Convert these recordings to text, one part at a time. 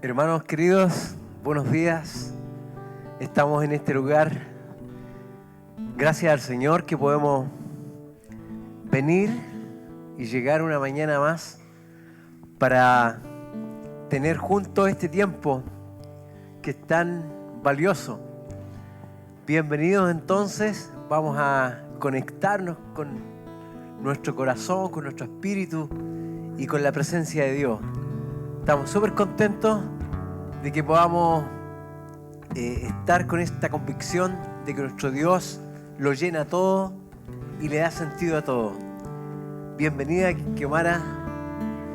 Hermanos queridos, buenos días. Estamos en este lugar. Gracias al Señor que podemos venir y llegar una mañana más para tener juntos este tiempo que es tan valioso. Bienvenidos entonces. Vamos a conectarnos con nuestro corazón, con nuestro espíritu y con la presencia de Dios. Estamos súper contentos de que podamos estar con esta convicción de que nuestro Dios lo llena todo y le da sentido a todo. Bienvenida, Kiomara.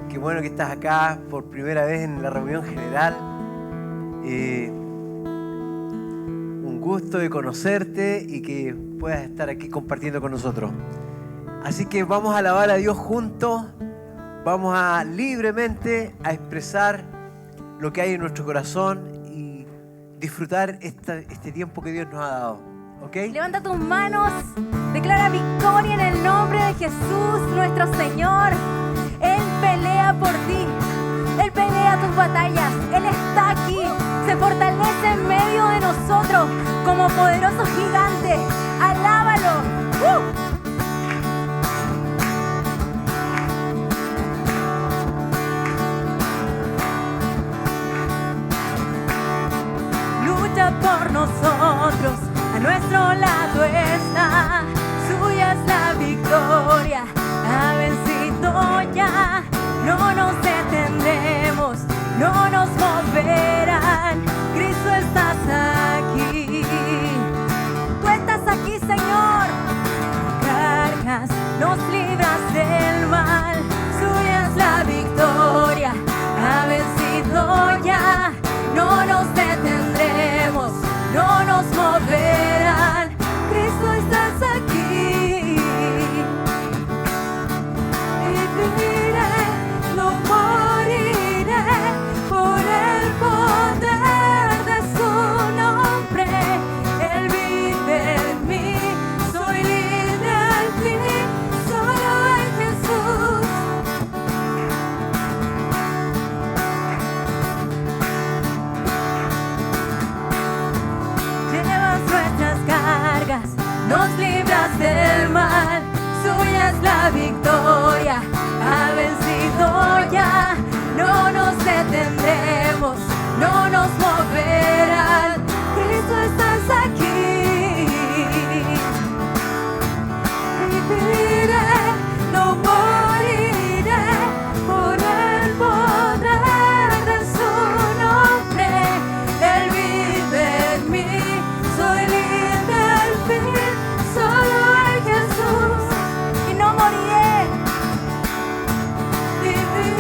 Qué bueno que estás acá por primera vez en la reunión general. Un gusto de conocerte y que puedas estar aquí compartiendo con nosotros. Así que vamos a alabar a Dios juntos. Vamos a libremente a expresar lo que hay en nuestro corazón y disfrutar este tiempo que Dios nos ha dado. ¿Ok? Levanta tus manos, declara victoria en el nombre de Jesús, nuestro Señor. Él pelea por ti, Él pelea tus batallas, Él está aquí, se fortalece en medio de nosotros como poderoso gigante. ¡Alábalo! Por nosotros, a nuestro lado está, suya es la victoria, ha vencido ya, no nos detendremos, no nos moverán, Cristo estás aquí, tú estás aquí, Señor, cargas, nos libras del mal, suya es la victoria, ha vencido ya, no nos detendremos, no nos moverán, Cristo estás aquí. Viviré, no moriré, por el poder de su nombre, Él vive en mí, soy libre al fin, solo en Jesús. Nos libras del mal, suya es la victoria, ha vencido ya, no nos detendremos, no nos moverán, Cristo estás aquí. Viviré, no moriré, por el poder de su nombre, Él vive en mí, soy libre al fin. Solo en Jesús y no moriré, viviré.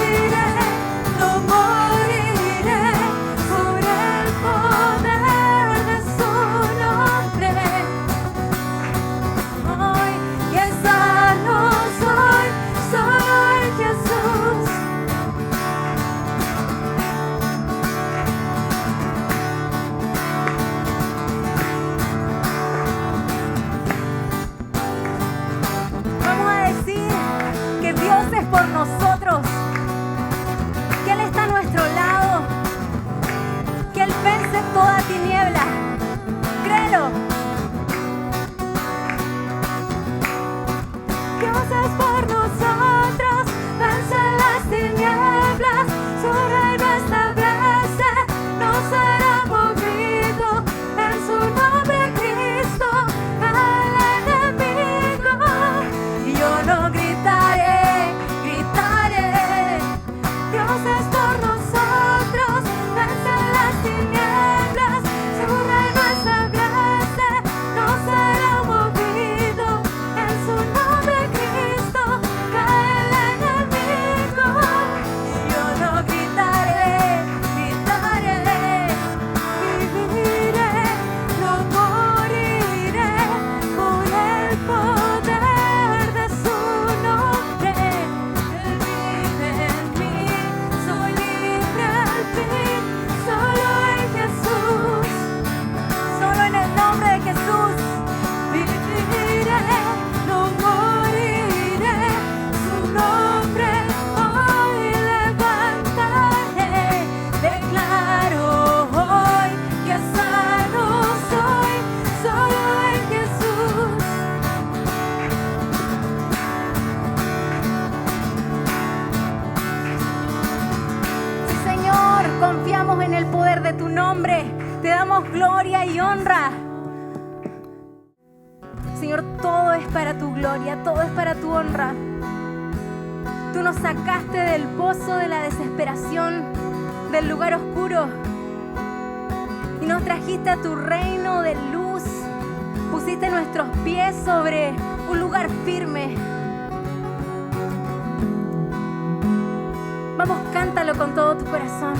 tu nombre. Te damos gloria y honra. Señor, todo es para tu gloria, todo es para tu honra. Tú nos sacaste del pozo de la desesperación, del lugar oscuro, y nos trajiste a tu reino de luz. Pusiste nuestros pies sobre un lugar firme. Vamos, cántalo con todo tu corazón.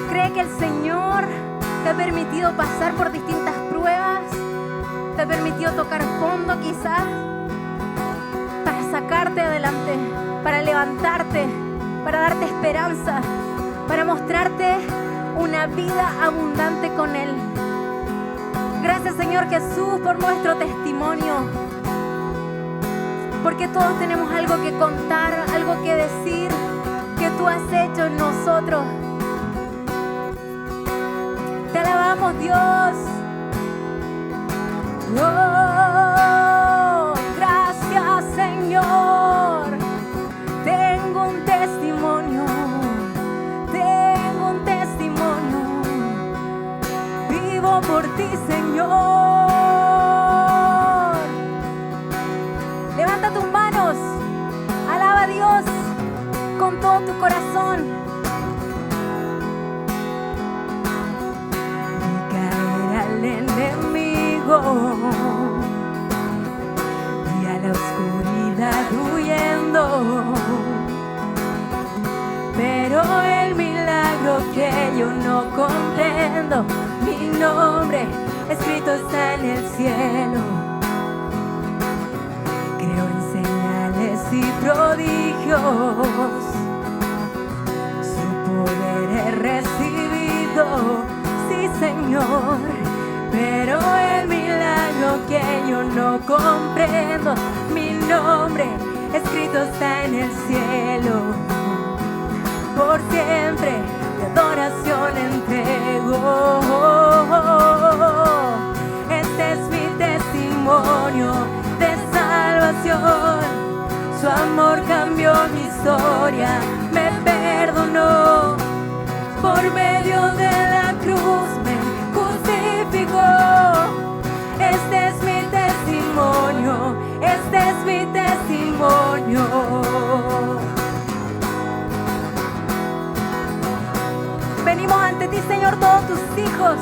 Cree que el Señor te ha permitido pasar por distintas pruebas, te ha permitido tocar fondo quizás, para sacarte adelante, para levantarte, para darte esperanza, para mostrarte una vida abundante con Él. Gracias, Señor Jesús, por nuestro testimonio, porque todos tenemos algo que contar, algo que decir, que tú has hecho en nosotros. Te alabamos, Dios. Oh, gracias, Señor. Tengo un testimonio, vivo por ti, Señor. Levanta tus manos, alaba a Dios con todo tu corazón. Y caer al enemigo y a la oscuridad huyendo, pero el milagro que yo no comprendo, mi nombre escrito está en el cielo. Creo en señales y prodigios, su poder he recibido, sí, Señor, pero el milagro que yo no comprendo, mi nombre escrito está en el cielo. Por siempre de adoración entrego. Este es mi testimonio de salvación. Su amor cambió mi historia, me perdonó. Por medio de la cruz me justificó. Este es mi testimonio, este es mi testimonio. Venimos ante ti, Señor, todos tus hijos.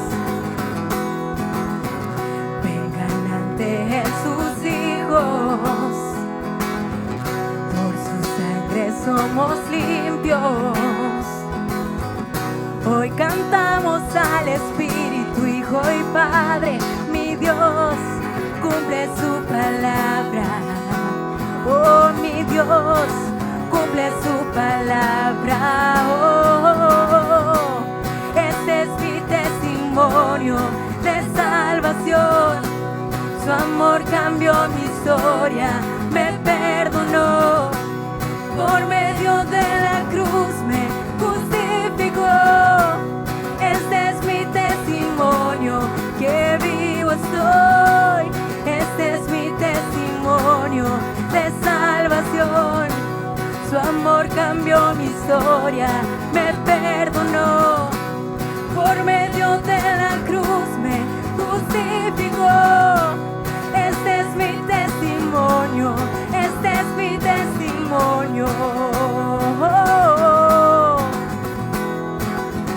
Vengan ante Él sus hijos. Por su sangre somos limpios. Hoy cantamos al Espíritu, Hijo y Padre. Mi Dios cumple su palabra. Oh, mi Dios cumple su palabra. Oh, este es mi testimonio de salvación. Su amor cambió mi historia, me perdonó. Por medio de la cruz me justificó. Este es mi testimonio, que vivo estoy. Este es mi testimonio de salvación. Su amor cambió mi historia, me perdonó. Por medio de la cruz me justificó. Este es mi testimonio, este es mi testimonio.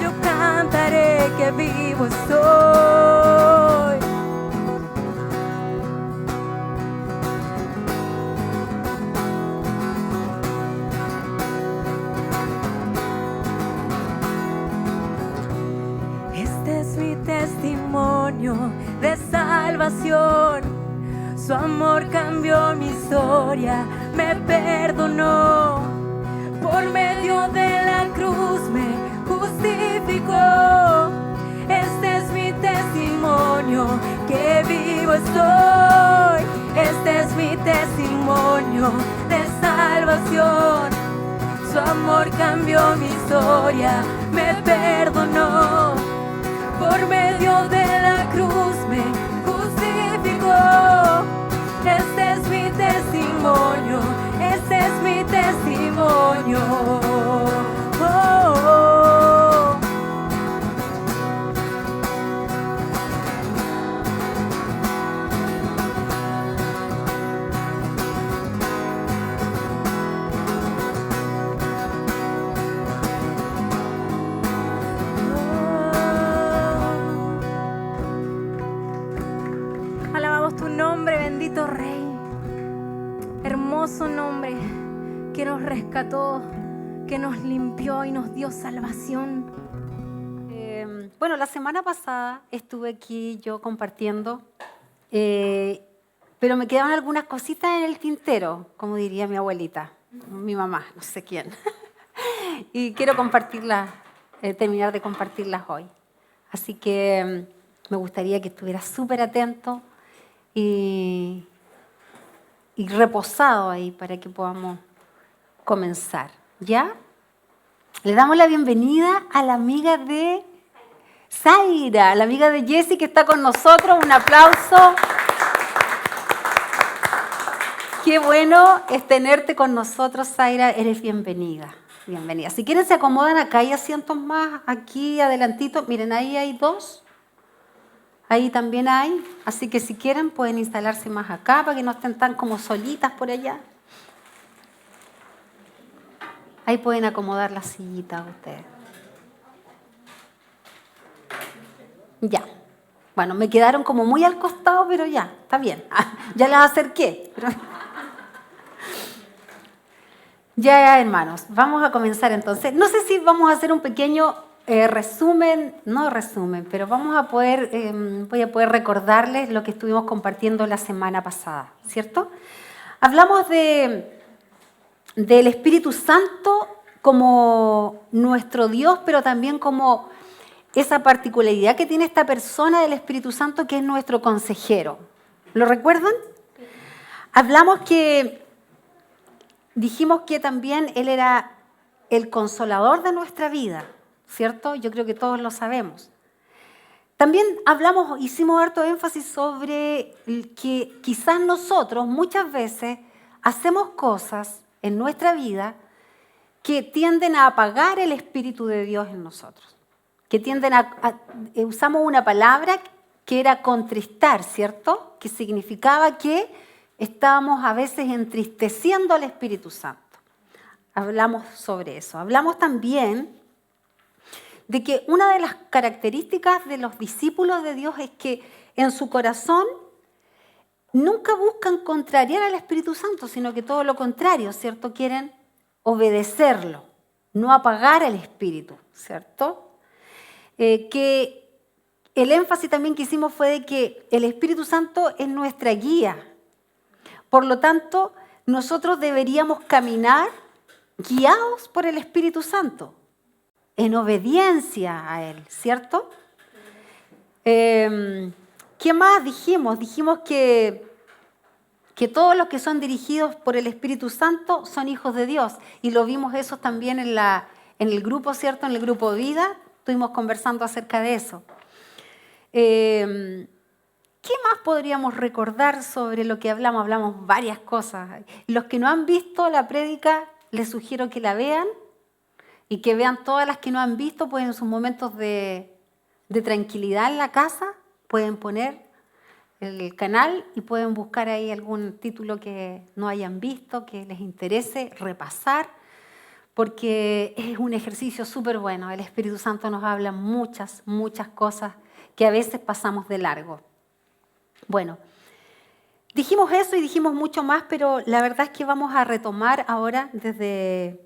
Yo cantaré que vivo estoy. Este es mi testimonio de salvación. Su amor cambió mi historia, me perdonó. Por medio de la cruz me justificó. Este es mi testimonio, que vivo estoy. Este es mi testimonio de salvación. Su amor cambió mi historia, me perdonó. Por medio de la cruz me justificó. Este es mi testimonio, este es mi testimonio. Oh, oh, oh. rescató, que nos limpió y nos dio salvación. Bueno, la semana pasada estuve aquí yo compartiendo, pero me quedaron algunas cositas en el tintero, como diría mi abuelita, mi mamá, no sé quién. Y quiero compartirlas, terminar de compartirlas hoy. Así que me gustaría que estuvieras súper atento y reposado ahí para que podamos comenzar. ¿Ya? Le damos la bienvenida a la amiga de Zaira, la amiga de Jessie que está con nosotros. Un aplauso. Qué bueno es tenerte con nosotros, Zaira. Eres bienvenida. Bienvenida. Si quieren se acomodan acá, hay asientos más aquí adelantito. Miren, ahí hay 2. Ahí también hay. Así que si quieren pueden instalarse más acá para que no estén tan como solitas por allá. Ahí pueden acomodar la sillita ustedes. Ya. Bueno, me quedaron como muy al costado, pero ya, está bien. Ya las acerqué. Pero... Ya, hermanos, vamos a comenzar entonces. No sé si vamos a hacer un pequeño resumen, no resumen, pero voy a poder recordarles lo que estuvimos compartiendo la semana pasada, ¿cierto? Hablamos del Espíritu Santo como nuestro Dios, pero también como esa particularidad que tiene esta persona del Espíritu Santo que es nuestro consejero. ¿Lo recuerdan? Dijimos que también Él era el consolador de nuestra vida, ¿cierto? Yo creo que todos lo sabemos. También hicimos harto énfasis sobre que quizás nosotros muchas veces hacemos cosas en nuestra vida que tienden a apagar el Espíritu de Dios en nosotros. Que usamos una palabra que era contristar, ¿cierto? Que significaba que estábamos a veces entristeciendo al Espíritu Santo. Hablamos sobre eso. Hablamos también de que una de las características de los discípulos de Dios es que en su corazón nunca buscan contrariar al Espíritu Santo, sino que todo lo contrario, ¿cierto? Quieren obedecerlo, no apagar el Espíritu, ¿cierto? Que el énfasis también que hicimos fue de que el Espíritu Santo es nuestra guía. Por lo tanto, nosotros deberíamos caminar guiados por el Espíritu Santo, en obediencia a Él, ¿cierto? ¿Qué más dijimos? Dijimos que todos los que son dirigidos por el Espíritu Santo son hijos de Dios. Y lo vimos eso también en el grupo, ¿cierto? En el grupo Vida, estuvimos conversando acerca de eso. ¿Qué más podríamos recordar sobre lo que hablamos? Hablamos varias cosas. Los que no han visto la prédica, les sugiero que la vean y que vean todas las que no han visto, pues en sus momentos de tranquilidad en la casa pueden poner el canal y pueden buscar ahí algún título que no hayan visto, que les interese repasar, porque es un ejercicio súper bueno. El Espíritu Santo nos habla muchas, muchas cosas que a veces pasamos de largo. Bueno, dijimos eso y dijimos mucho más, pero la verdad es que vamos a retomar ahora desde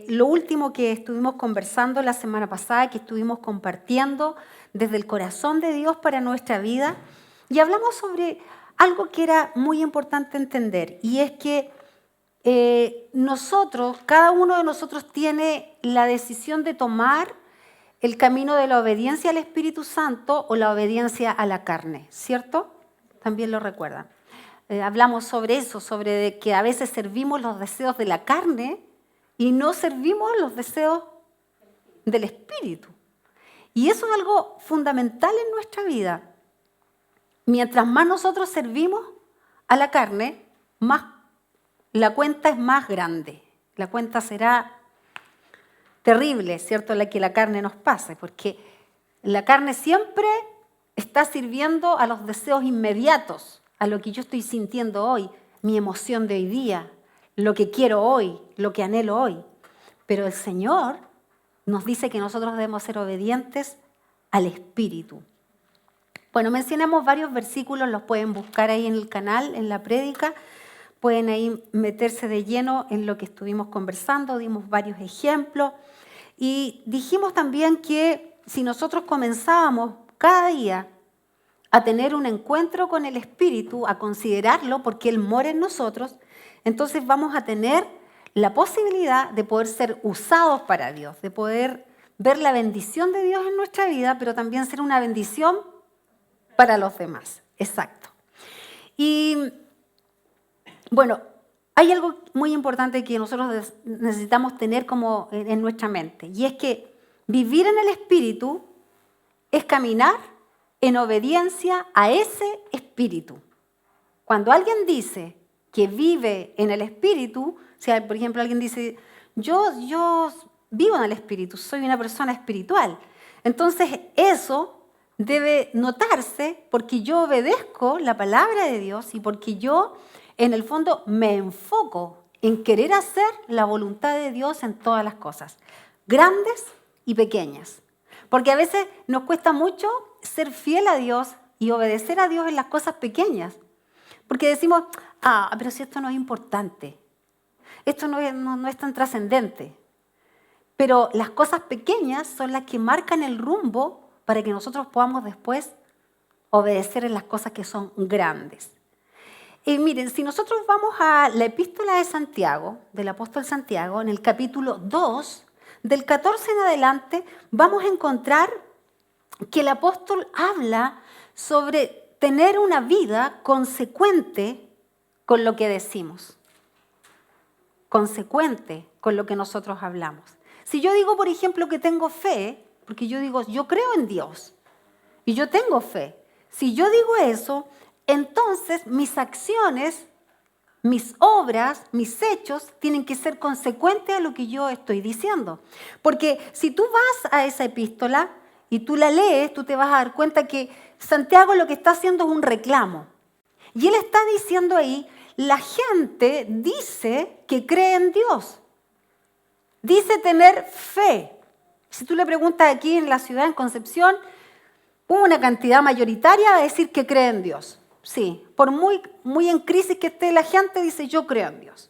lo último que estuvimos conversando la semana pasada, que estuvimos compartiendo desde el corazón de Dios para nuestra vida, y hablamos sobre algo que era muy importante entender, y es que cada uno de nosotros tiene la decisión de tomar el camino de la obediencia al Espíritu Santo o la obediencia a la carne, ¿cierto? También lo recuerdan. Hablamos sobre eso, sobre que a veces servimos los deseos de la carne y no servimos los deseos del Espíritu. Y eso es algo fundamental en nuestra vida. Mientras más nosotros servimos a la carne, más la cuenta es más grande. La cuenta será terrible, ¿cierto? La que la carne nos pase, porque la carne siempre está sirviendo a los deseos inmediatos, a lo que yo estoy sintiendo hoy, mi emoción de hoy día, lo que quiero hoy, lo que anhelo hoy. Pero el Señor nos dice que nosotros debemos ser obedientes al Espíritu. Bueno, mencionamos varios versículos, los pueden buscar ahí en el canal, en la prédica, pueden ahí meterse de lleno en lo que estuvimos conversando, dimos varios ejemplos y dijimos también que si nosotros comenzábamos cada día a tener un encuentro con el Espíritu, a considerarlo porque Él mora en nosotros, entonces vamos a tener la posibilidad de poder ser usados para Dios, de poder ver la bendición de Dios en nuestra vida, pero también ser una bendición para los demás. Exacto. Y bueno, hay algo muy importante que nosotros necesitamos tener como en nuestra mente, y es que vivir en el Espíritu es caminar en obediencia a ese Espíritu. Cuando alguien dice que vive en el Espíritu, o sea, por ejemplo, alguien dice, yo vivo en el Espíritu, soy una persona espiritual. Entonces, eso debe notarse porque yo obedezco la palabra de Dios y porque yo, en el fondo, me enfoco en querer hacer la voluntad de Dios en todas las cosas, grandes y pequeñas. Porque a veces nos cuesta mucho ser fiel a Dios y obedecer a Dios en las cosas pequeñas. Porque decimos, pero si esto no es importante, esto no es tan trascendente. Pero las cosas pequeñas son las que marcan el rumbo para que nosotros podamos después obedecer en las cosas que son grandes. Y miren, si nosotros vamos a la epístola de Santiago, del apóstol Santiago, en el capítulo 2, del 14 en adelante, vamos a encontrar que el apóstol habla sobre tener una vida consecuente con lo que decimos, consecuente con lo que nosotros hablamos. Si yo digo, por ejemplo, que tengo fe, porque yo digo, yo creo en Dios y yo tengo fe, si yo digo eso, entonces mis acciones, mis obras, mis hechos tienen que ser consecuentes a lo que yo estoy diciendo. Porque si tú vas a esa epístola y tú la lees, tú te vas a dar cuenta que Santiago lo que está haciendo es un reclamo. Y él está diciendo ahí, la gente dice que cree en Dios. Dice tener fe. Si tú le preguntas aquí en la ciudad, en Concepción, una cantidad mayoritaria va a decir que cree en Dios. Sí, por muy en crisis que esté la gente, dice yo creo en Dios.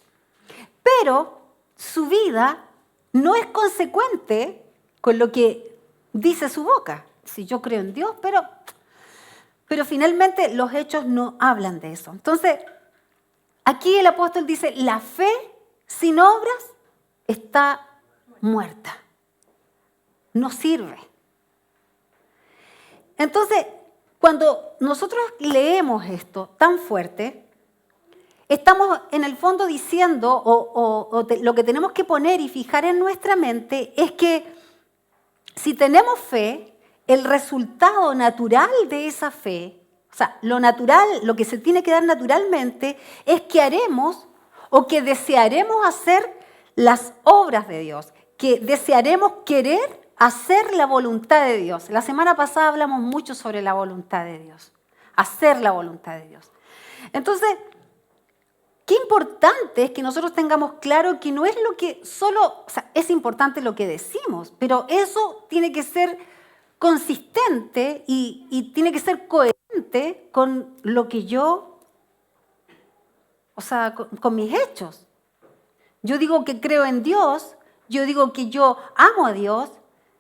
Pero su vida no es consecuente con lo que dice su boca. Sí, yo creo en Dios, pero finalmente los hechos no hablan de eso. Entonces, aquí el apóstol dice, la fe sin obras está muerta. No sirve. Entonces, cuando nosotros leemos esto tan fuerte, estamos en el fondo diciendo, lo que tenemos que poner y fijar en nuestra mente es que si tenemos fe, el resultado natural de esa fe, o sea, lo natural, lo que se tiene que dar naturalmente, es que haremos o que desearemos hacer las obras de Dios, que desearemos querer hacer la voluntad de Dios. La semana pasada hablamos mucho sobre la voluntad de Dios, hacer la voluntad de Dios. Entonces, qué importante es que nosotros tengamos claro que no es lo que solo, o sea, es importante lo que decimos, pero eso tiene que ser consistente y tiene que ser coherente con lo que yo, o sea, con mis hechos. Yo digo que creo en Dios, yo digo que yo amo a Dios,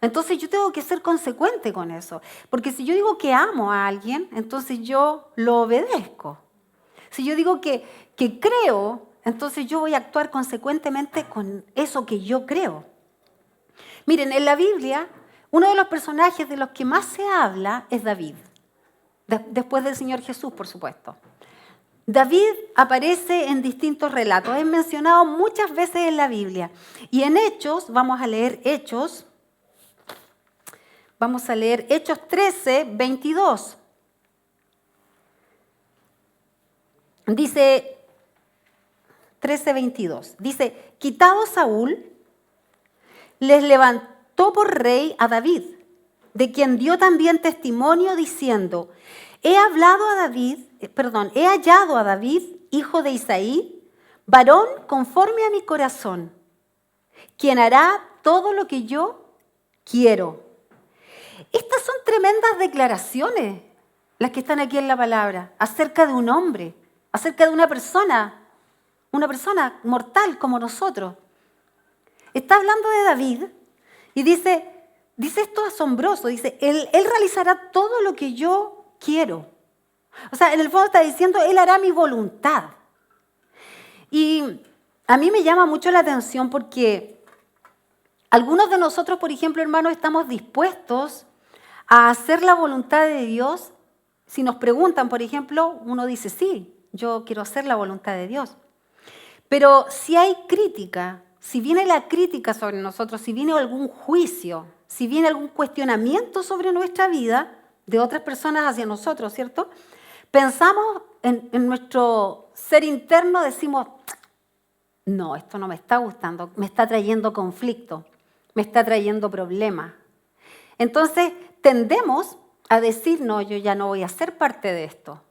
entonces yo tengo que ser consecuente con eso. Porque si yo digo que amo a alguien, entonces yo lo obedezco. Si yo digo que creo, entonces yo voy a actuar consecuentemente con eso que yo creo. Miren, en la Biblia, uno de los personajes de los que más se habla es David. Después del Señor Jesús, por supuesto. David aparece en distintos relatos. Es mencionado muchas veces en la Biblia. Y en Hechos, vamos a leer Hechos 13, 22. Dice 13, 22. Dice, quitado Saúl, les levantó por rey a David, de quien dio también testimonio diciendo, he hallado a David, hijo de Isaí, varón conforme a mi corazón, quien hará todo lo que yo quiero. Estas son tremendas declaraciones, las que están aquí en la palabra, acerca de un hombre, acerca de una persona una persona mortal como nosotros. Está hablando de David y dice esto asombroso, dice, él realizará todo lo que yo quiero. O sea, en el fondo está diciendo, Él hará mi voluntad. Y a mí me llama mucho la atención porque algunos de nosotros, por ejemplo, hermanos, estamos dispuestos a hacer la voluntad de Dios. Si nos preguntan, por ejemplo, uno dice, sí, yo quiero hacer la voluntad de Dios. Pero si hay crítica, si viene la crítica sobre nosotros, si viene algún juicio, si viene algún cuestionamiento sobre nuestra vida de otras personas hacia nosotros, ¿cierto? Pensamos en nuestro ser interno, decimos, no, esto no me está gustando, me está trayendo conflicto, me está trayendo problemas. Entonces tendemos a decir, no, yo ya no voy a ser parte de esto.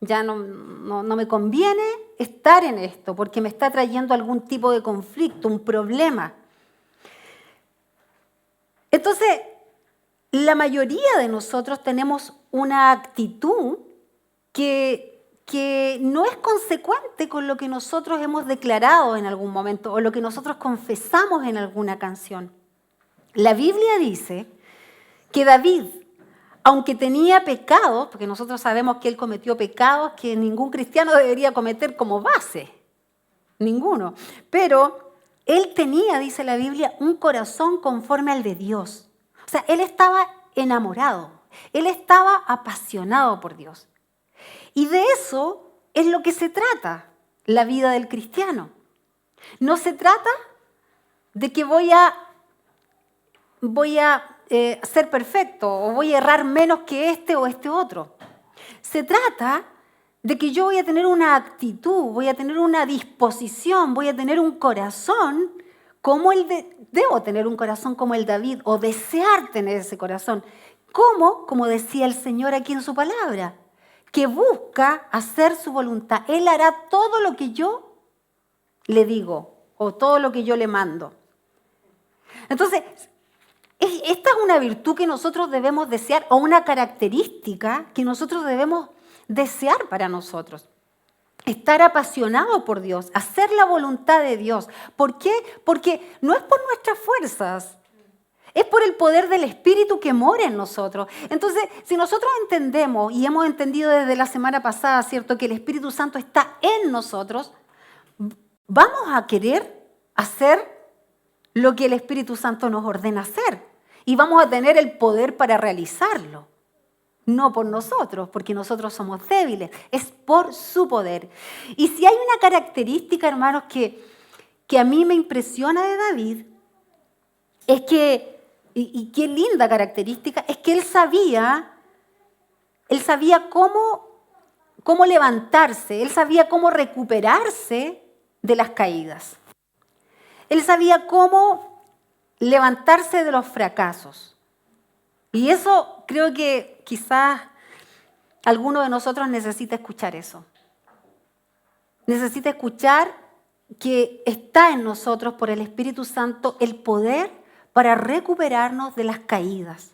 Ya no me conviene estar en esto porque me está trayendo algún tipo de conflicto, un problema. Entonces, la mayoría de nosotros tenemos una actitud que no es consecuente con lo que nosotros hemos declarado en algún momento o lo que nosotros confesamos en alguna canción. La Biblia dice que David, aunque tenía pecados, porque nosotros sabemos que él cometió pecados que ningún cristiano debería cometer como base, ninguno, pero él tenía, dice la Biblia, un corazón conforme al de Dios. O sea, él estaba enamorado, él estaba apasionado por Dios. Y de eso es lo que se trata la vida del cristiano. No se trata de que voy a ser perfecto o voy a errar menos que este o este otro. Se trata de que yo voy a tener una actitud, voy a tener una disposición, voy a tener un corazón como debo tener un corazón como el David o desear tener ese corazón. ¿Cómo? Como decía el Señor aquí en su palabra, que busca hacer su voluntad. Él hará todo lo que yo le digo o todo lo que yo le mando. Entonces, esta es una virtud que nosotros debemos desear o una característica que nosotros debemos desear para nosotros. Estar apasionado por Dios, hacer la voluntad de Dios. ¿Por qué? Porque no es por nuestras fuerzas, es por el poder del Espíritu que mora en nosotros. Entonces, si nosotros entendemos y hemos entendido desde la semana pasada, ¿cierto?, que el Espíritu Santo está en nosotros, vamos a querer hacer lo que el Espíritu Santo nos ordena hacer y vamos a tener el poder para realizarlo. No por nosotros, porque nosotros somos débiles, es por su poder. Y si hay una característica, hermanos, que a mí me impresiona de David, es que, y qué linda característica, es que él sabía cómo levantarse, él sabía cómo recuperarse de las caídas. Él sabía cómo levantarse de los fracasos. Y eso creo que quizás alguno de nosotros necesita escuchar eso. Necesita escuchar que está en nosotros por el Espíritu Santo el poder para recuperarnos de las caídas,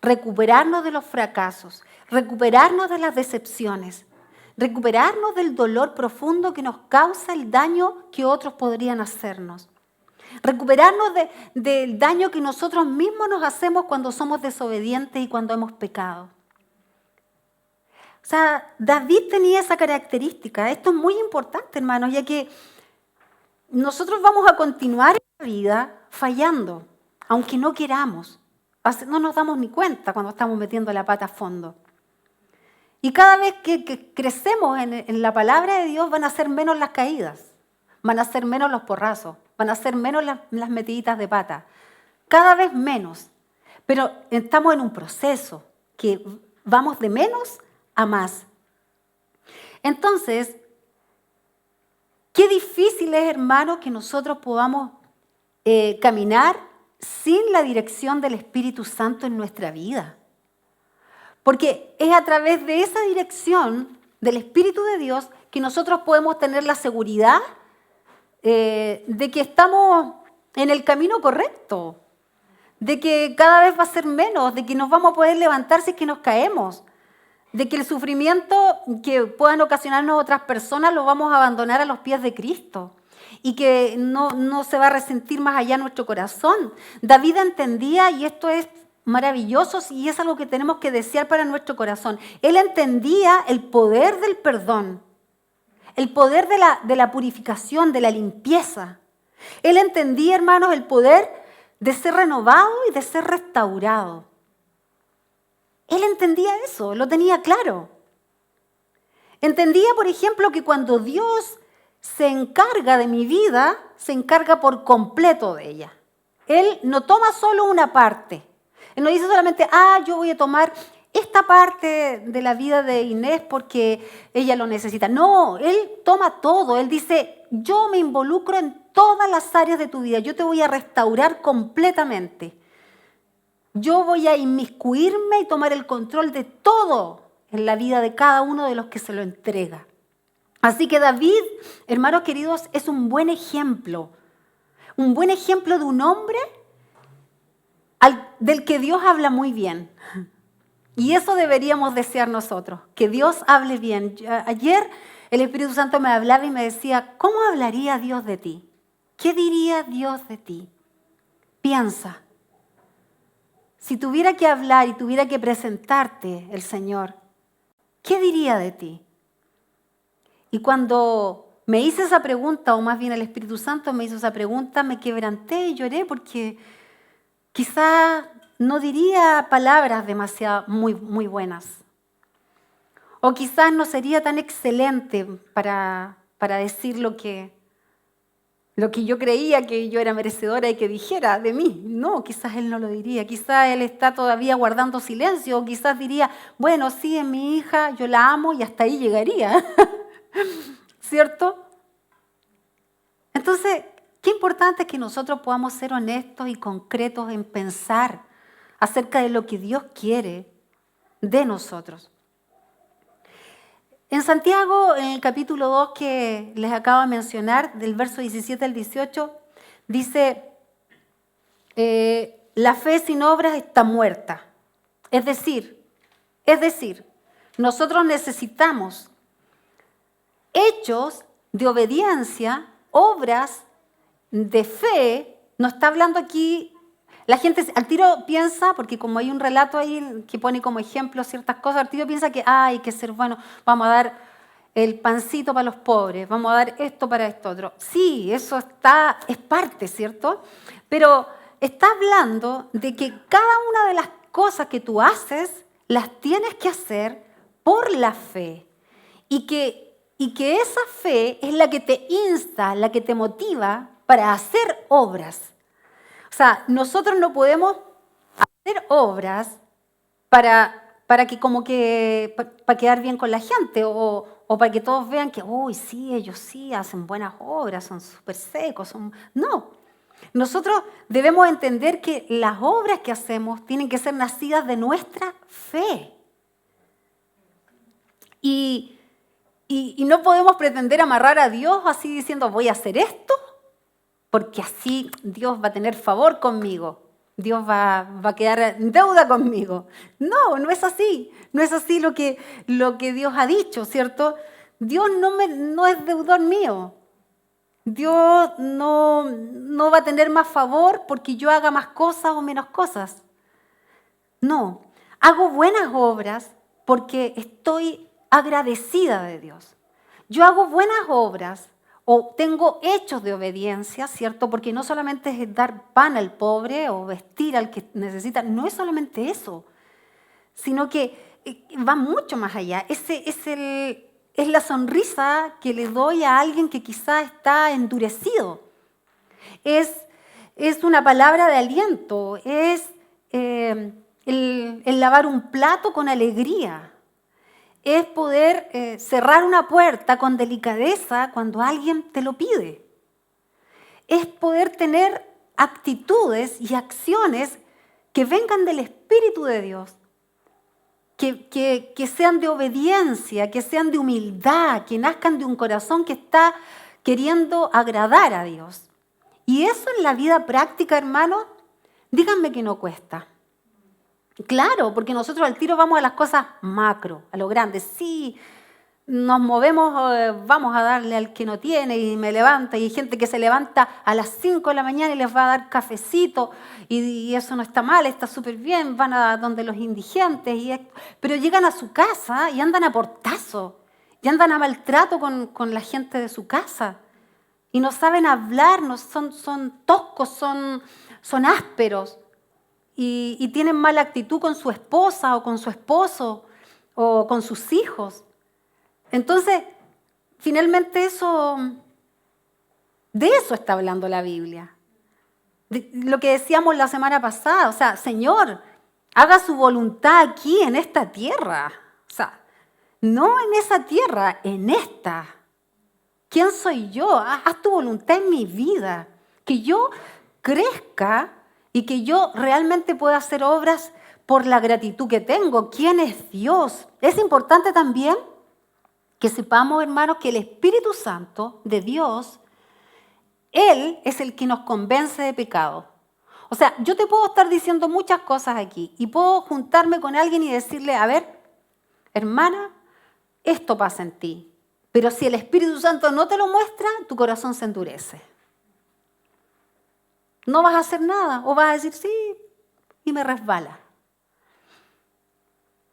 recuperarnos de los fracasos, recuperarnos de las decepciones, recuperarnos del dolor profundo que nos causa el daño que otros podrían hacernos. Recuperarnos del daño que nosotros mismos nos hacemos cuando somos desobedientes y cuando hemos pecado. O sea, David tenía esa característica. Esto es muy importante, hermanos, ya que nosotros vamos a continuar en la vida fallando, aunque no queramos. No nos damos ni cuenta cuando estamos metiendo la pata a fondo. Y cada vez que crecemos en la palabra de Dios van a ser menos las caídas, van a ser menos los porrazos, van a ser menos las metiditas de pata, cada vez menos. Pero estamos en un proceso que vamos de menos a más. Entonces, qué difícil es, hermanos, que nosotros podamos caminar sin la dirección del Espíritu Santo en nuestra vida. Porque es a través de esa dirección del Espíritu de Dios que nosotros podemos tener la seguridad de que estamos en el camino correcto, de que cada vez va a ser menos, de que nos vamos a poder levantar si es que nos caemos, de que el sufrimiento que puedan ocasionarnos otras personas lo vamos a abandonar a los pies de Cristo y que no se va a resentir más allá nuestro corazón. David entendía, y esto es maravilloso y es algo que tenemos que desear para nuestro corazón, él entendía el poder del perdón, el poder de la purificación, de la limpieza. Él entendía, hermanos, el poder de ser renovado y de ser restaurado. Él entendía eso, lo tenía claro. Entendía, por ejemplo, que cuando Dios se encarga de mi vida, se encarga por completo de ella. Él no toma solo una parte. Él no dice solamente, yo voy a tomar esta parte de la vida de Inés porque ella lo necesita. No, Él toma todo. Él dice, yo me involucro en todas las áreas de tu vida. Yo te voy a restaurar completamente. Yo voy a inmiscuirme y tomar el control de todo en la vida de cada uno de los que se lo entrega. Así que David, hermanos queridos, es un buen ejemplo de un hombre del que Dios habla muy bien. Y eso deberíamos desear nosotros, que Dios hable bien. Ayer el Espíritu Santo me hablaba y me decía, ¿cómo hablaría Dios de ti? ¿Qué diría Dios de ti? Piensa, si tuviera que hablar y tuviera que presentarte el Señor, ¿qué diría de ti? Y cuando me hice esa pregunta, o más bien el Espíritu Santo me hizo esa pregunta, me quebranté y lloré porque quizá no diría palabras demasiado muy buenas. O quizás no sería tan excelente para decir lo que yo creía que yo era merecedora y que dijera de mí. No, quizás él no lo diría. Quizás él está todavía guardando silencio. O quizás diría, bueno, sí, es mi hija, yo la amo y hasta ahí llegaría. ¿Cierto? Entonces, qué importante es que nosotros podamos ser honestos y concretos en pensar acerca de lo que Dios quiere de nosotros. En Santiago, en el capítulo 2 que les acabo de mencionar, del verso 17 al 18, dice, la fe sin obras está muerta. Es decir, nosotros necesitamos hechos de obediencia, obras de fe. No está hablando aquí, la gente al tiro piensa, porque como hay un relato ahí que pone como ejemplo ciertas cosas, al tiro piensa que hay que ser bueno, vamos a dar el pancito para los pobres, vamos a dar esto para esto otro. Sí, eso es parte, ¿cierto? Pero está hablando de que cada una de las cosas que tú haces, las tienes que hacer por la fe. Y que esa fe es la que te insta, la que te motiva para hacer obras. O sea, nosotros no podemos hacer obras para quedar bien con la gente o para que todos vean que, uy, sí, ellos sí hacen buenas obras, son súper secos. No, nosotros debemos entender que las obras que hacemos tienen que ser nacidas de nuestra fe. Y no podemos pretender amarrar a Dios así diciendo, voy a hacer esto, porque así Dios va a tener favor conmigo. Dios va a quedar en deuda conmigo. No es así. No es así lo que Dios ha dicho, ¿cierto? Dios no es deudor mío. Dios no va a tener más favor porque yo haga más cosas o menos cosas. No, hago buenas obras porque estoy agradecida de Dios. Yo hago buenas obras o tengo hechos de obediencia, ¿cierto? Porque no solamente es dar pan al pobre o vestir al que necesita, no es solamente eso, sino que va mucho más allá. Es la sonrisa que le doy a alguien que quizá está endurecido. Es una palabra de aliento, es el lavar un plato con alegría. Es poder cerrar una puerta con delicadeza cuando alguien te lo pide. Es poder tener actitudes y acciones que vengan del Espíritu de Dios, que sean de obediencia, que sean de humildad, que nazcan de un corazón que está queriendo agradar a Dios. Y eso en la vida práctica, hermano, díganme que no cuesta. Claro, porque nosotros al tiro vamos a las cosas macro, a lo grande. Sí, nos movemos, vamos a darle al que no tiene y me levanta. Y hay gente que se levanta a las 5 de la mañana y les va a dar cafecito y eso no está mal, está súper bien. Van a donde los indigentes, pero llegan a su casa y andan a portazo y andan a maltrato con la gente de su casa. Y no saben hablar, son toscos, son ásperos. Y tienen mala actitud con su esposa o con su esposo o con sus hijos. Entonces, finalmente de eso está hablando la Biblia. De lo que decíamos la semana pasada, o sea, Señor, haga su voluntad aquí en esta tierra. O sea, no en esa tierra, en esta. ¿Quién soy yo? Haz tu voluntad en mi vida. Que yo crezca y que yo realmente pueda hacer obras por la gratitud que tengo. ¿Quién es Dios? Es importante también que sepamos, hermanos, que el Espíritu Santo de Dios, Él es el que nos convence de pecado. O sea, yo te puedo estar diciendo muchas cosas aquí y puedo juntarme con alguien y decirle, a ver, hermana, esto pasa en ti. Pero si el Espíritu Santo no te lo muestra, tu corazón se endurece. No vas a hacer nada o vas a decir, sí, y me resbala.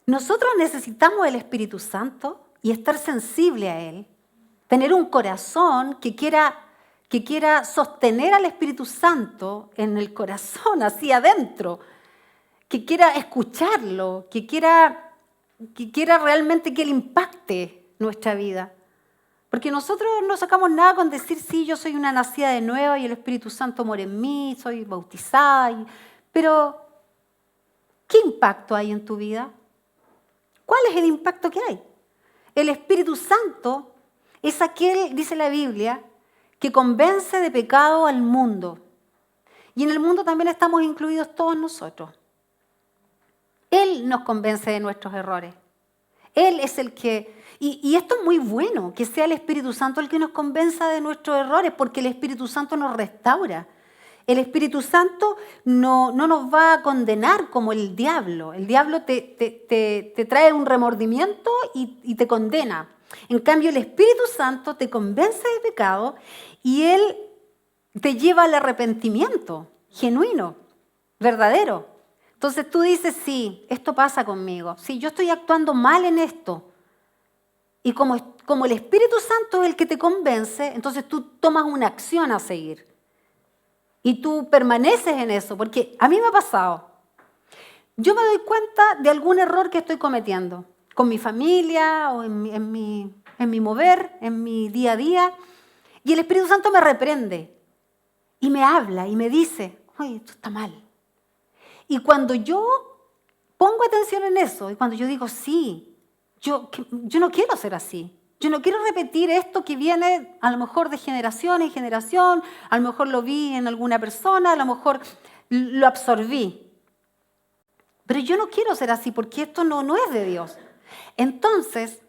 Nosotros necesitamos el Espíritu Santo y estar sensible a Él, tener un corazón que quiera sostener al Espíritu Santo en el corazón, así adentro, que quiera escucharlo, que quiera realmente que Él impacte nuestra vida. Porque nosotros no sacamos nada con decir, sí, yo soy una nacida de nuevo y el Espíritu Santo mora en mí, soy bautizada, pero ¿qué impacto hay en tu vida? ¿Cuál es el impacto que hay? El Espíritu Santo es aquel, dice la Biblia, que convence de pecado al mundo. Y en el mundo también estamos incluidos todos nosotros. Él nos convence de nuestros errores. Él es el que... Y esto es muy bueno, que sea el Espíritu Santo el que nos convenza de nuestros errores, porque el Espíritu Santo nos restaura. El Espíritu Santo no nos va a condenar como el diablo. El diablo te trae un remordimiento y te condena. En cambio, el Espíritu Santo te convence de pecado y Él te lleva al arrepentimiento genuino, verdadero. Entonces tú dices, sí, esto pasa conmigo. Sí, yo estoy actuando mal en esto. Y como el Espíritu Santo es el que te convence, entonces tú tomas una acción a seguir. Y tú permaneces en eso, porque a mí me ha pasado. Yo me doy cuenta de algún error que estoy cometiendo con mi familia o en mi mover, en mi día a día. Y el Espíritu Santo me reprende y me habla y me dice, oye, esto está mal. Y cuando yo pongo atención en eso y cuando yo digo, sí, yo no quiero ser así. Yo no quiero repetir esto que viene a lo mejor de generación en generación, a lo mejor lo vi en alguna persona, a lo mejor lo absorbí. Pero yo no quiero ser así porque esto no es de Dios. Entonces,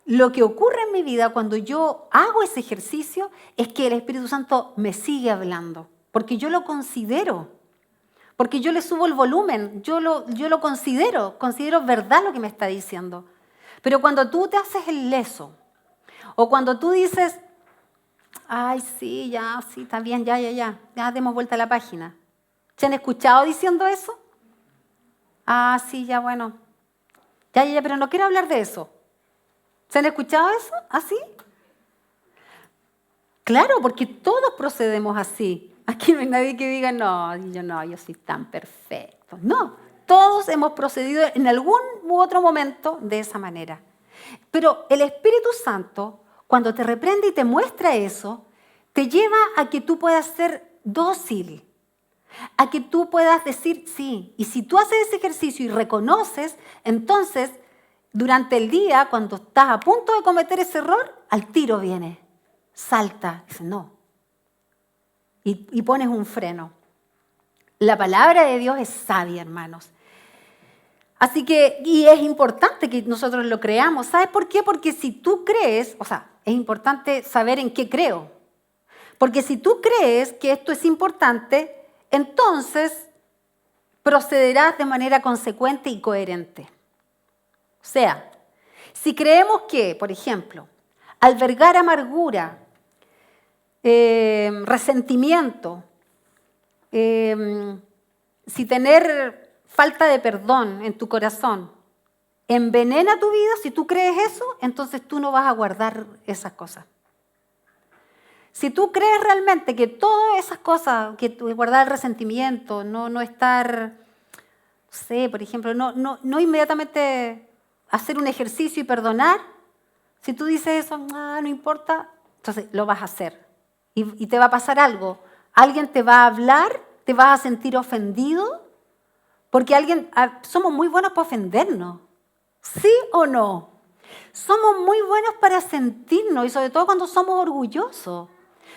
lo que ocurre en mi vida cuando yo hago ese ejercicio es que el Espíritu Santo me sigue hablando, porque yo lo considero, porque yo le subo el volumen, yo lo considero verdad lo que me está diciendo. Pero cuando tú te haces el leso, o cuando tú dices, ay, sí, ya, sí, está bien, ya demos vuelta a la página. ¿Se han escuchado diciendo eso? Ah, sí, ya, bueno. Ya, pero no quiero hablar de eso. ¿Se han escuchado eso? ¿Así? Claro, porque todos procedemos así. Aquí no hay nadie que diga, yo soy tan perfecto. No, todos hemos procedido en algún u otro momento de esa manera. Pero el Espíritu Santo, cuando te reprende y te muestra eso, te lleva a que tú puedas ser dócil, a que tú puedas decir sí. Y si tú haces ese ejercicio y reconoces, entonces, durante el día, cuando estás a punto de cometer ese error, al tiro viene, salta, dice no. Y pones un freno. La palabra de Dios es sabia, hermanos. Así que, y es importante que nosotros lo creamos. ¿Sabes por qué? Porque si tú crees, es importante saber en qué creo. Porque si tú crees que esto es importante, entonces procederás de manera consecuente y coherente. O sea, si creemos que, por ejemplo, albergar amargura, resentimiento, si tener falta de perdón en tu corazón envenena tu vida, si tú crees eso, entonces tú no vas a guardar esas cosas. Si tú crees realmente que todas esas cosas, que guardar el resentimiento, no estar, no sé, por ejemplo, no inmediatamente hacer un ejercicio y perdonar, si tú dices eso, no importa, entonces lo vas a hacer. Y te va a pasar algo. Alguien te va a hablar, te vas a sentir ofendido, porque somos muy buenos para ofendernos. ¿Sí o no? Somos muy buenos para sentirnos y sobre todo cuando somos orgullosos.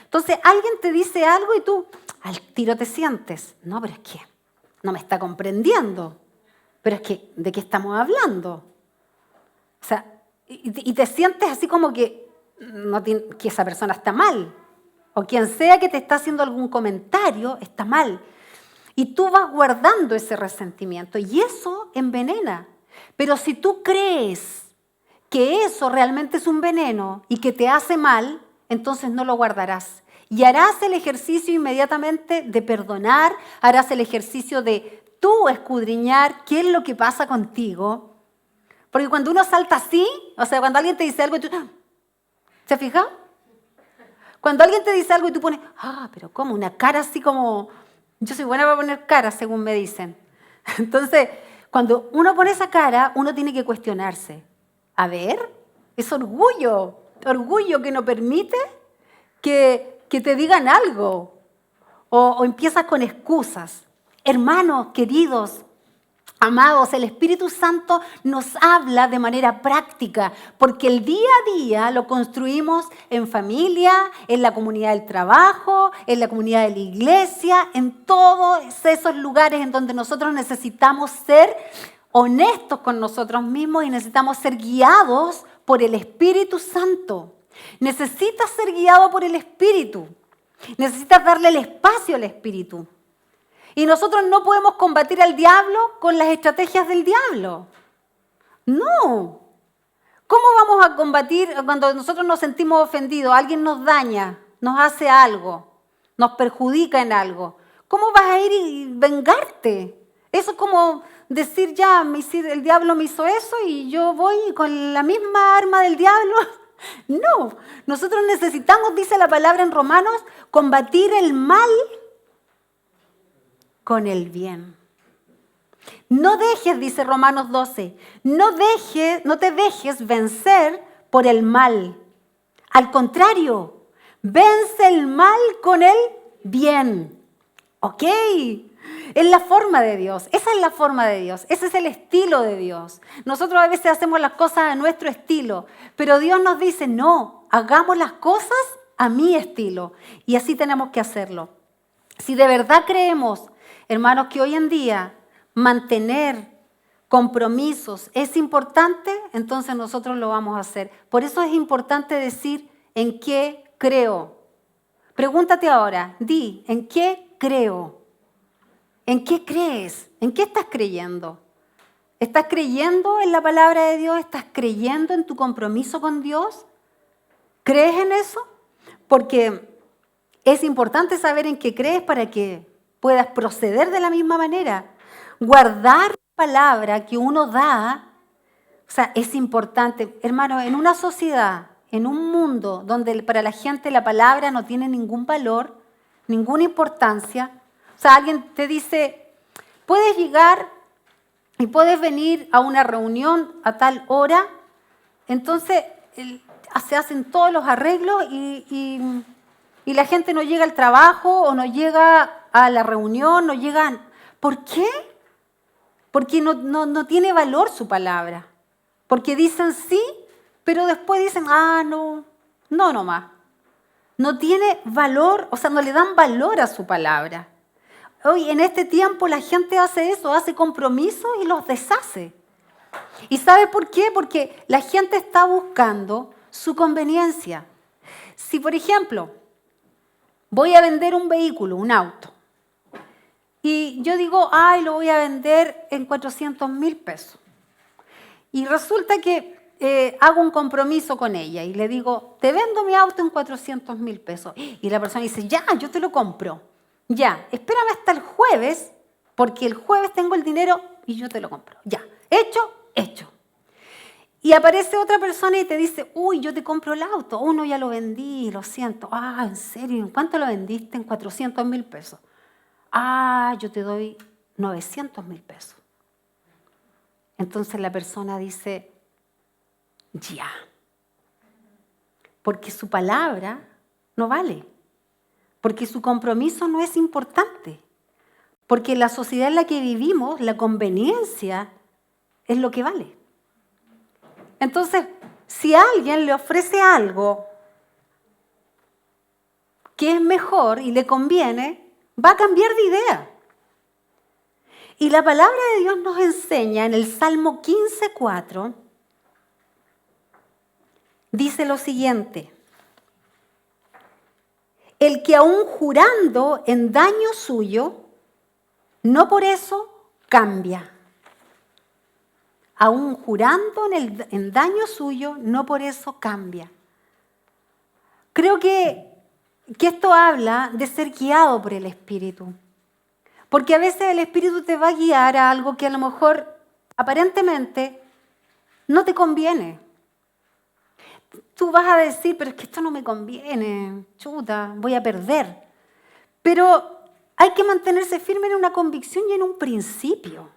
Entonces alguien te dice algo y tú al tiro te sientes. No, pero es que no me está comprendiendo. Pero es que, ¿de qué estamos hablando? O sea, y te sientes así como que esa persona está mal. O quien sea que te está haciendo algún comentario está mal. Y tú vas guardando ese resentimiento y eso envenena. Pero si tú crees que eso realmente es un veneno y que te hace mal, entonces no lo guardarás. Y harás el ejercicio inmediatamente de perdonar, harás el ejercicio de tú escudriñar qué es lo que pasa contigo. Porque cuando uno salta así, o sea, cuando alguien te dice algo y tú... ¿Se fija? Cuando alguien te dice algo y tú pones, pero ¿cómo? Una cara así como... Yo soy buena para poner cara, según me dicen. Entonces, cuando uno pone esa cara, uno tiene que cuestionarse. A ver, es orgullo que no permite que te digan algo. O empiezas con excusas. Hermanos, queridos, amados, el Espíritu Santo nos habla de manera práctica, porque el día a día lo construimos en familia, en la comunidad del trabajo, en la comunidad de la iglesia, en todos esos lugares en donde nosotros necesitamos ser honestos con nosotros mismos y necesitamos ser guiados por el Espíritu Santo. Necesitas ser guiado por el Espíritu. Necesitas darle el espacio al Espíritu. Y nosotros no podemos combatir al diablo con las estrategias del diablo. No. ¿Cómo vamos a combatir cuando nosotros nos sentimos ofendidos? Alguien nos daña, nos hace algo, nos perjudica en algo. ¿Cómo vas a ir y vengarte? Eso es como decir, el diablo me hizo eso y yo voy con la misma arma del diablo. No. Nosotros necesitamos, dice la palabra en Romanos, combatir el mal con el bien. No dejes, dice Romanos 12, no te dejes vencer por el mal. Al contrario, vence el mal con el bien. ¿Ok? Es la forma de Dios. Esa es la forma de Dios. Ese es el estilo de Dios. Nosotros a veces hacemos las cosas a nuestro estilo, pero Dios nos dice, no, hagamos las cosas a mi estilo. Y así tenemos que hacerlo. Si de verdad creemos, hermanos, que hoy en día mantener compromisos es importante, entonces nosotros lo vamos a hacer. Por eso es importante decir en qué creo. Pregúntate ahora, ¿en qué creo? ¿En qué crees? ¿En qué estás creyendo? ¿Estás creyendo en la palabra de Dios? ¿Estás creyendo en tu compromiso con Dios? ¿Crees en eso? Porque es importante saber en qué crees para que puedas proceder de la misma manera. Guardar la palabra que uno da, es importante. Hermano, en una sociedad, en un mundo donde para la gente la palabra no tiene ningún valor, ninguna importancia, alguien te dice, puedes llegar y puedes venir a una reunión a tal hora, entonces se hacen todos los arreglos y la gente no llega al trabajo o no llega a la reunión, no llegan. ¿Por qué? Porque no tiene valor su palabra. Porque dicen sí, pero después dicen, no más. No tiene valor, no le dan valor a su palabra. Hoy en este tiempo la gente hace eso, hace compromisos y los deshace. ¿Y sabe por qué? Porque la gente está buscando su conveniencia. Si, por ejemplo, voy a vender un vehículo, un auto, Y yo digo, ay, lo voy a vender en 400.000 pesos. Y resulta que hago un compromiso con ella y le digo, te vendo mi auto en 400.000 pesos. Y la persona dice, ya, yo te lo compro. Ya, espérame hasta el jueves, porque el jueves tengo el dinero y yo te lo compro. Ya, hecho. Y aparece otra persona y te dice, uy, yo te compro el auto. No, ya lo vendí, lo siento. Ah, ¿en serio? ¿En cuánto lo vendiste? En 400.000 pesos. Ah, yo te doy 900.000 pesos. Entonces la persona dice, ya. Porque su palabra no vale. Porque su compromiso no es importante. Porque en la sociedad en la que vivimos, la conveniencia es lo que vale. Entonces, si alguien le ofrece algo que es mejor y le conviene, va a cambiar de idea. Y la palabra de Dios nos enseña en el Salmo 15:4, dice lo siguiente: el que aún jurando en daño suyo, no por eso cambia. Aún jurando en daño suyo, no por eso cambia. Creo que esto habla de ser guiado por el Espíritu. Porque a veces el Espíritu te va a guiar a algo que a lo mejor aparentemente no te conviene. Tú vas a decir, pero es que esto no me conviene, chuta, voy a perder. Pero hay que mantenerse firme en una convicción y en un principio.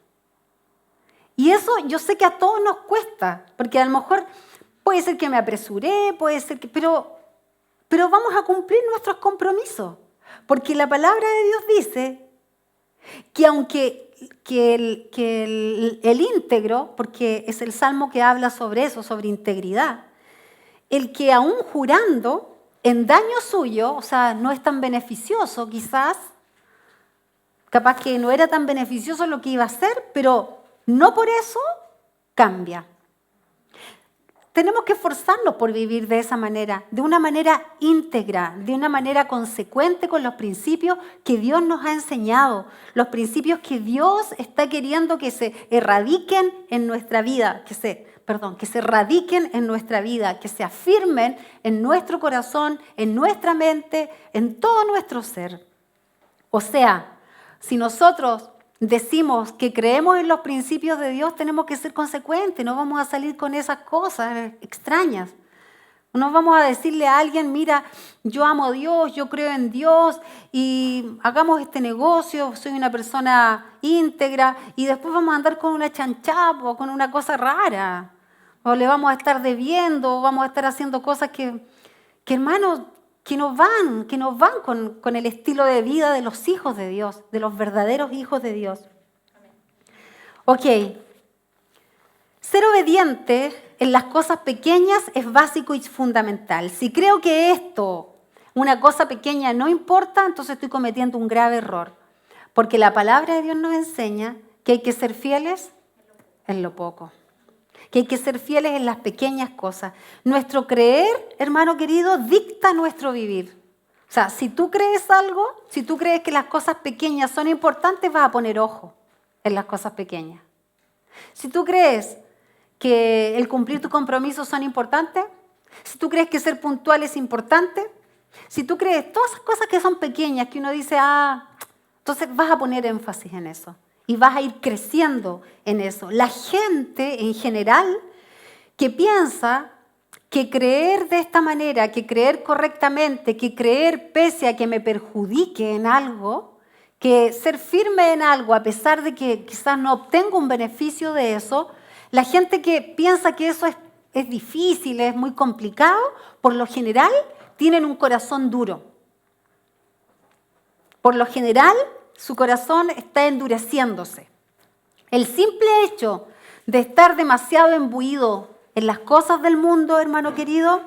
Y eso yo sé que a todos nos cuesta, porque a lo mejor puede ser que me apresuré, puede ser que... Pero vamos a cumplir nuestros compromisos, porque la palabra de Dios dice que aunque el íntegro, porque es el Salmo que habla sobre eso, sobre integridad, el que aún jurando en daño suyo, o sea, no es tan beneficioso quizás, capaz que no era tan beneficioso lo que iba a hacer, pero no por eso cambia. Tenemos que esforzarnos por vivir de esa manera, de una manera íntegra, de una manera consecuente con los principios que Dios nos ha enseñado, los principios que Dios está queriendo que se erradiquen en nuestra vida, que se radiquen en nuestra vida, que se afirmen en nuestro corazón, en nuestra mente, en todo nuestro ser. O sea, si nosotros decimos que creemos en los principios de Dios, tenemos que ser consecuentes, no vamos a salir con esas cosas extrañas. No vamos a decirle a alguien, mira, yo amo a Dios, yo creo en Dios y hagamos este negocio, soy una persona íntegra y después vamos a andar con una chanchapa o con una cosa rara. O le vamos a estar debiendo, o vamos a estar haciendo cosas que hermanos, que nos van con el estilo de vida de los hijos de Dios, de los verdaderos hijos de Dios. Ok, ser obediente en las cosas pequeñas es básico y fundamental. Si creo que esto, una cosa pequeña, no importa, entonces estoy cometiendo un grave error. Porque la palabra de Dios nos enseña que hay que ser fieles en lo poco. Que hay que ser fieles en las pequeñas cosas. Nuestro creer, hermano querido, dicta nuestro vivir. O sea, si tú crees algo, si tú crees que las cosas pequeñas son importantes, vas a poner ojo en las cosas pequeñas. Si tú crees que el cumplir tus compromisos son importantes, si tú crees que ser puntual es importante, si tú crees todas esas cosas que son pequeñas, que uno dice, entonces vas a poner énfasis en eso. Y vas a ir creciendo en eso. La gente en general que piensa que creer de esta manera, que creer correctamente, que creer pese a que me perjudique en algo, que ser firme en algo a pesar de que quizás no obtengo un beneficio de eso, la gente que piensa que eso es difícil, es muy complicado, por lo general tienen un corazón duro. Por lo general, su corazón está endureciéndose. El simple hecho de estar demasiado imbuido en las cosas del mundo, hermano querido,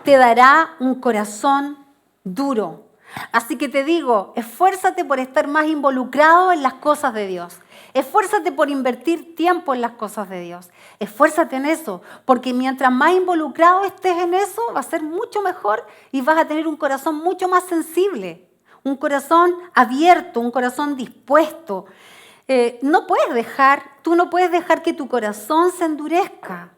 te dará un corazón duro. Así que te digo, esfuérzate por estar más involucrado en las cosas de Dios. Esfuérzate por invertir tiempo en las cosas de Dios. Esfuérzate en eso, porque mientras más involucrado estés en eso, va a ser mucho mejor y vas a tener un corazón mucho más sensible. un corazón abierto, un corazón dispuesto. Tú no puedes dejar que tu corazón se endurezca.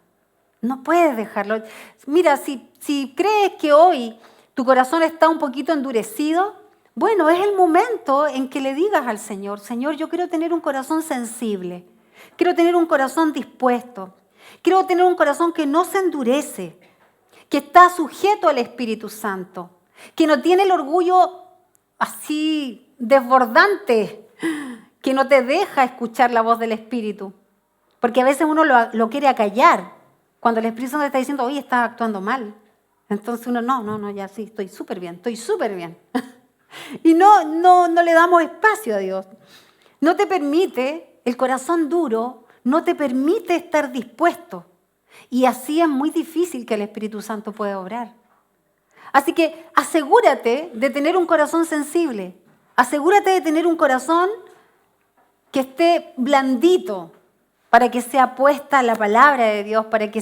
No puedes dejarlo. Mira, si crees que hoy tu corazón está un poquito endurecido, bueno, es el momento en que le digas al Señor, Señor, yo quiero tener un corazón sensible, quiero tener un corazón dispuesto, quiero tener un corazón que no se endurece, que está sujeto al Espíritu Santo, que no tiene el orgullo así desbordante, que no te deja escuchar la voz del Espíritu. Porque a veces uno lo quiere acallar. Cuando el Espíritu Santo está diciendo, oye, estás actuando mal. Entonces uno, no, ya sí, estoy súper bien. Y no le damos espacio a Dios. No te permite, el corazón duro, no te permite estar dispuesto. Y así es muy difícil que el Espíritu Santo pueda obrar. Así que asegúrate de tener un corazón sensible. Asegúrate de tener un corazón que esté blandito para que sea puesta la palabra de Dios, para que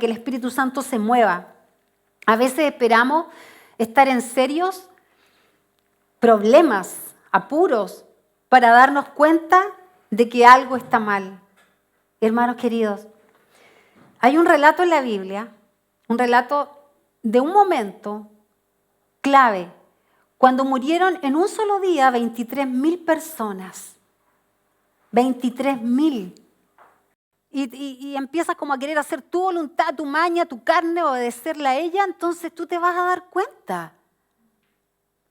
el Espíritu Santo se mueva. A veces esperamos estar en serios problemas, apuros, para darnos cuenta de que algo está mal. Hermanos queridos, hay un relato en la Biblia, un relato de un momento clave, cuando murieron en un solo día 23,000 personas. 23,000. Y empiezas como a querer hacer tu voluntad, tu maña, tu carne, obedecerla a ella, entonces tú te vas a dar cuenta.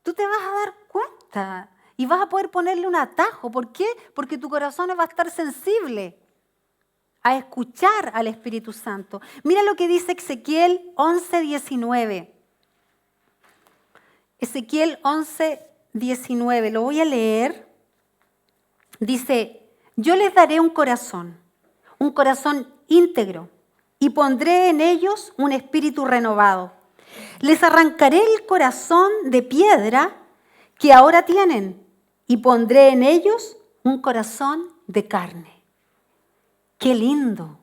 Tú te vas a dar cuenta y vas a poder ponerle un atajo. ¿Por qué? Porque tu corazón va a estar sensible a escuchar al Espíritu Santo. Mira lo que dice Ezequiel 11:19. Ezequiel 11:19, lo voy a leer. Dice, yo les daré un corazón íntegro, y pondré en ellos un espíritu renovado. Les arrancaré el corazón de piedra que ahora tienen, y pondré en ellos un corazón de carne. ¡Qué lindo!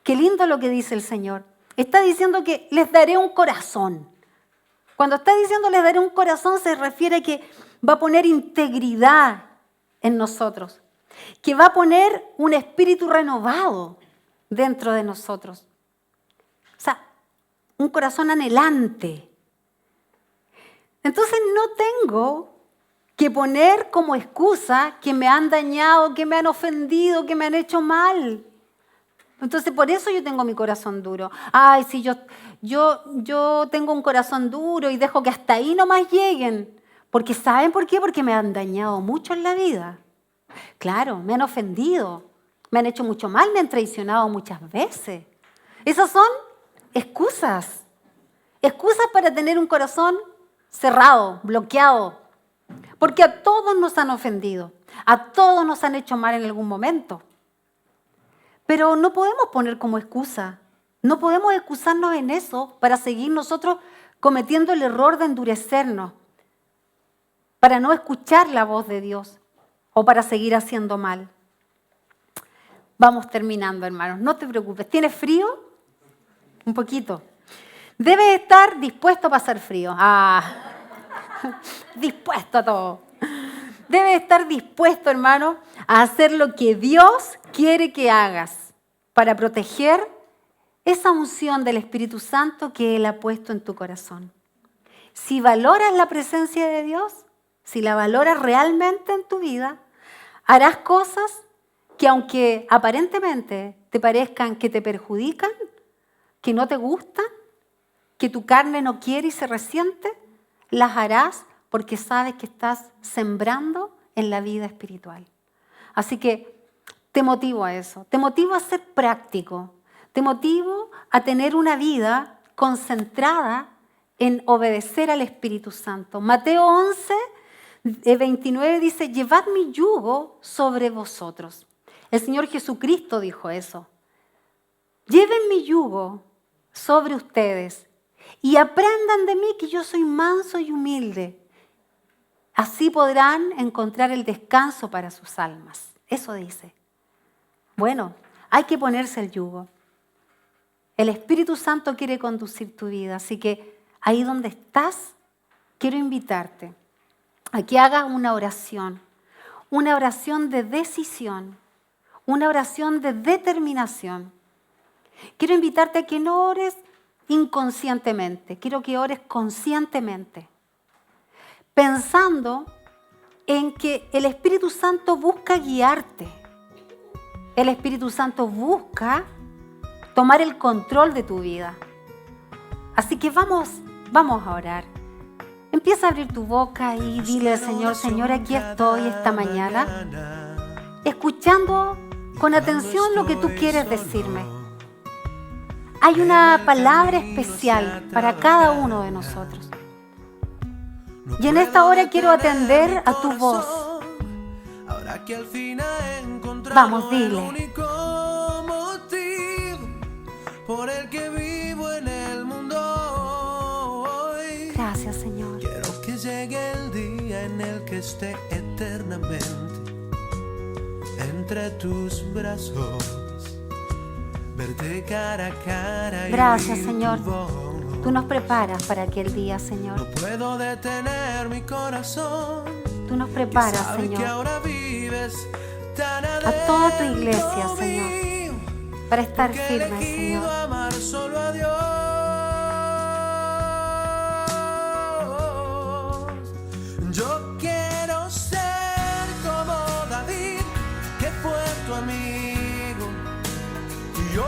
¡Qué lindo lo que dice el Señor! Está diciendo que les daré un corazón. Cuando está diciendo les daré un corazón, se refiere a que va a poner integridad en nosotros, que va a poner un espíritu renovado dentro de nosotros. O sea, un corazón anhelante. Entonces no tengo que poner como excusa que me han dañado, que me han ofendido, que me han hecho mal. Entonces por eso yo tengo mi corazón duro. Ay, si yo tengo un corazón duro y dejo que hasta ahí nomás lleguen. Porque ¿saben por qué? Porque me han dañado mucho en la vida. Claro, me han ofendido, me han hecho mucho mal, me han traicionado muchas veces. Esas son excusas. Excusas para tener un corazón cerrado, bloqueado. Porque a todos nos han ofendido, a todos nos han hecho mal en algún momento. Pero no podemos poner como excusa, no podemos excusarnos en eso para seguir nosotros cometiendo el error de endurecernos, para no escuchar la voz de Dios o para seguir haciendo mal. Vamos terminando, hermanos, no te preocupes. ¿Tienes frío? Un poquito. Debes estar dispuesto a pasar frío. Dispuesto a todo. Debes estar dispuesto, hermano, a hacer lo que Dios quiere que hagas para proteger esa unción del Espíritu Santo que Él ha puesto en tu corazón. Si valoras la presencia de Dios, si la valoras realmente en tu vida, harás cosas que aunque aparentemente te parezcan que te perjudican, que no te gustan, que tu carne no quiere y se resiente, las harás porque sabes que estás sembrando en la vida espiritual. Así que te motivo a eso, te motivo a ser práctico, te motivo a tener una vida concentrada en obedecer al Espíritu Santo. Mateo 11:29 dice, llevad mi yugo sobre vosotros. El Señor Jesucristo dijo eso. Lleven mi yugo sobre ustedes y aprendan de mí que yo soy manso y humilde. Así podrán encontrar el descanso para sus almas. Eso dice. Bueno, hay que ponerse el yugo. El Espíritu Santo quiere conducir tu vida, así que ahí donde estás, quiero invitarte a que hagas una oración de decisión, una oración de determinación. Quiero invitarte a que no ores inconscientemente, quiero que ores conscientemente, pensando en que el Espíritu Santo busca guiarte. El Espíritu Santo busca tomar el control de tu vida. Así que vamos a orar. Empieza a abrir tu boca y dile al Señor, Señor, aquí estoy esta mañana, escuchando con atención lo que tú quieres decirme. Hay una palabra especial para cada uno de nosotros. Y en esta hora quiero atender a tu voz. Vamos, dile. Por el que vivo en el mundo hoy. Gracias, Señor. Quiero que llegue el día en el que esté eternamente entre tus brazos, verte cara a cara. Gracias, y Señor. tu voz. Tú nos preparas para aquel día, Señor. No puedo detener mi corazón. Tú nos preparas, que sabe que Señor, ahora vives tan a toda tu iglesia, adentro Señor, mío, para estar que he firmes, elegido Señor. amar solo a Dios. Yo quiero ser como David, que fue tu amigo, y yo